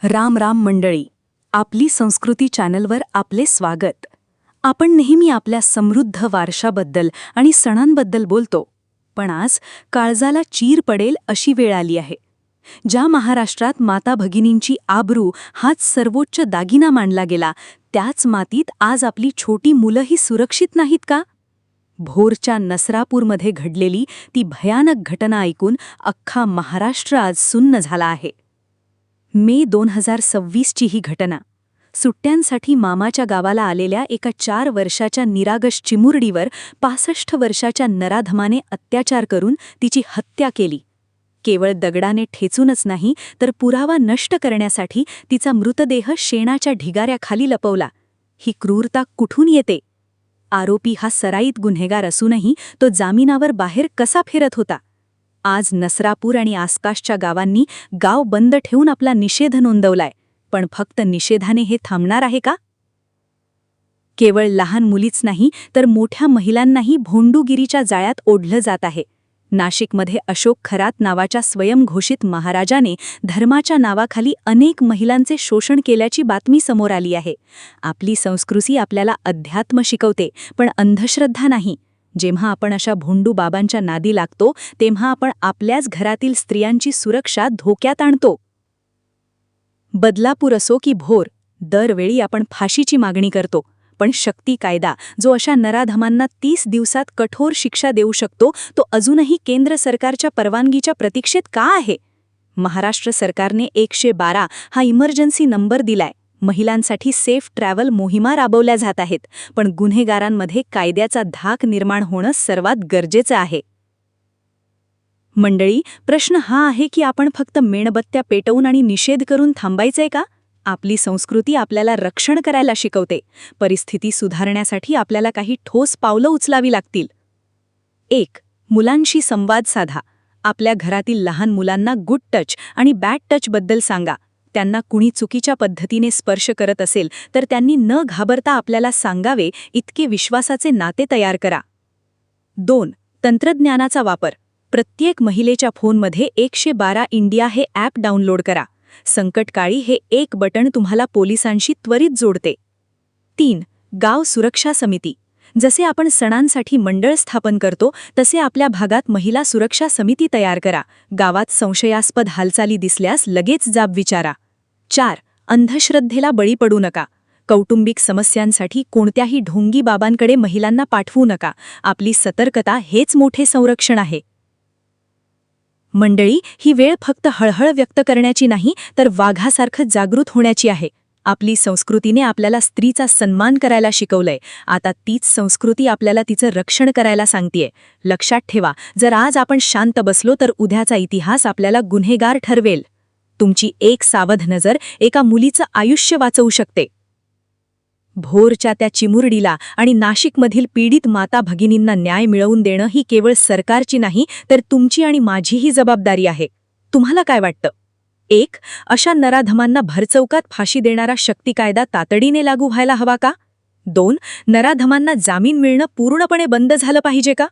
राम राम मंडळी, आपली संस्कृती चॅनलवर आपले स्वागत. आपण नेहमी आपल्या समृद्ध वारशाबद्दल आणि सणांबद्दल बोलतो, पण आज काळजाला चीर पडेल अशी वेळ आली आहे. ज्या महाराष्ट्रात माता भगिनींची आबरू हाच सर्वोच्च दागिना मानला गेला, त्याच मातीत आज आपली छोटी मुलंही सुरक्षित नाहीत का? भोरच्या नसरापूरमध्ये घडलेली ती भयानक घटना ऐकून अख्खा महाराष्ट्र आज सुन्न झाला आहे. मे 2026ची ही घटना. सुट्ट्यांसाठी मामाच्या गावाला आलेल्या एका 4 वर्षाच्या निरागस चिमुरडीवर 65 वर्षाच्या नराधमाने अत्याचार करून तिची हत्या केली. केवळ दगडाने ठेचूनच नाही, तर पुरावा नष्ट करण्यासाठी तिचा मृतदेह शेणाच्या ढिगाऱ्याखाली लपवला. ही क्रूरता कुठून येते? आरोपी हा सराईत गुन्हेगार असूनही तो जामिनावर बाहेर कसा फिरत होता? आज नसरापूर आणि आसपासच्या गावांनी गाव बंद ठेवून आपला निषेध नोंदवलाय, पण फक्त निषेधाने हे थांबणार आहे का? केवळ लहान मुलीच नाही, तर मोठ्या महिलांनाही भोंडूगिरीच्या जाळ्यात ओढलं जात आहे. नाशिकमध्ये अशोक खरात नावाच्या स्वयंघोषित महाराजाने धर्माच्या नावाखाली अनेक महिलांचे शोषण केल्याची बातमी समोर आली आहे. आपली संस्कृती आपल्याला अध्यात्म शिकवते, पण अंधश्रद्धा नाही. जेव्हा आपण अशा भोंडू बाबांच्या नादी लागतो, तेव्हा आपण आपल्याच घरातील स्त्रियांची सुरक्षा धोक्यात आणतो. बदलापूर असो की भोर, दरवेळी आपण फाशीची मागणी करतो, पण शक्ती कायदा, जो अशा नराधमांना 30 दिवसात कठोर शिक्षा देऊ शकतो, तो अजूनही केंद्र सरकारच्या परवानगीच्या प्रतीक्षेत का आहे? महाराष्ट्र सरकारने 112 हा इमर्जन्सी नंबर दिलाय. महिलांसाठी सेफ ट्रॅव्हल मोहिमा राबवल्या जात आहेत, पण गुन्हेगारांमध्ये कायद्याचा धाक निर्माण होणं सर्वात गरजेचं आहे. मंडळी, प्रश्न हा आहे की आपण फक्त मेणबत्त्या पेटवून आणि निषेध करून थांबायचंय का? आपली संस्कृती आपल्याला रक्षण करायला शिकवते. परिस्थिती सुधारण्यासाठी आपल्याला काही ठोस पावलं उचलावी लागतील. 1. मुलांशी संवाद साधा. आपल्या घरातील लहान मुलांना गुड टच आणि बॅड टचबद्दल सांगा. त्यांना कुणी चुकीच्या पद्धतीने स्पर्श करत असेल तर त्यांनी न घाबरता आपल्याला सांगावे इतके विश्वासाचे नाते तयार करा. 2. तंत्रज्ञानाचा वापर. प्रत्येक महिलेच्या फोनमध्ये 112 इंडिया हे ॲप डाउनलोड करा. संकटकाळी हे एक बटण तुम्हाला पोलिसांशी त्वरित जोडते. 3. गाव सुरक्षा समिती. जसे आपण सणांसाठी मंडळ स्थापन करतो, तसे आपल्या भागात महिला सुरक्षा समिती तयार करा. गावात संशयास्पद हालचाली दिसल्यास लगेच जाब विचारा. 4. अंधश्रद्धेला बळी पडू नका. कौटुंबिक समस्यांसाठी कोणत्याही ढोंगी बाबांकडे महिलांना पाठवू नका. आपली सतर्कता हेच मोठे संरक्षण आहे. मंडळी, ही वेळ फक्त हळहळ व्यक्त करण्याची नाही, तर वाघासारखं जागृत होण्याची आहे. आपली संस्कृतीने आपल्याला स्त्रीचा सन्मान करायला शिकवलंय. आता तीच संस्कृती आपल्याला तिचं रक्षण करायला सांगतेय. लक्षात ठेवा, जर आज आपण शांत बसलो तर उद्याचा इतिहास आपल्याला गुन्हेगार ठरवेल. तुमची एक सावध नजर एका मुलीचं आयुष्य वाचवू शकते. भोरच्या त्या चिमुरडीला आणि नाशिकमधील पीडित माता भगिनींना न्याय मिळवून देणं ही केवळ सरकारची नाही, तर तुमची आणि माझीही जबाबदारी आहे. तुम्हाला काय वाटतं? 1. अशा नराधमांना भरचौकात फाशी देणारा शक्ती कायदा तातडीने लागू व्हायला हवा का? 2. नराधमांना जामीन मिळणं पूर्णपणे बंद झालं पाहिजे का?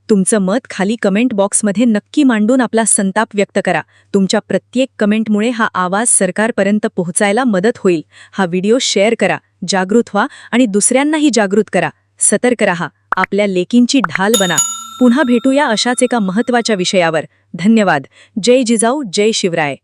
तुमचं मत खाली कमेंट बॉक्समध्ये नक्की मांडून आपला संताप व्यक्त करा. तुमच्या प्रत्येक कमेंटमुळे हा आवाज सरकारपर्यंत पोहोचायला मदत होईल. हा व्हिडिओ शेअर करा, जागृत व्हा आणि दुसऱ्यांनाही जागृत करा. सतर्क रहा, आपल्या लेकींची ढाल बना. पुन्हा भेटूया अशाच एका महत्त्वाच्या विषयावर. धन्यवाद. जय जिजाऊ, जय शिवराय.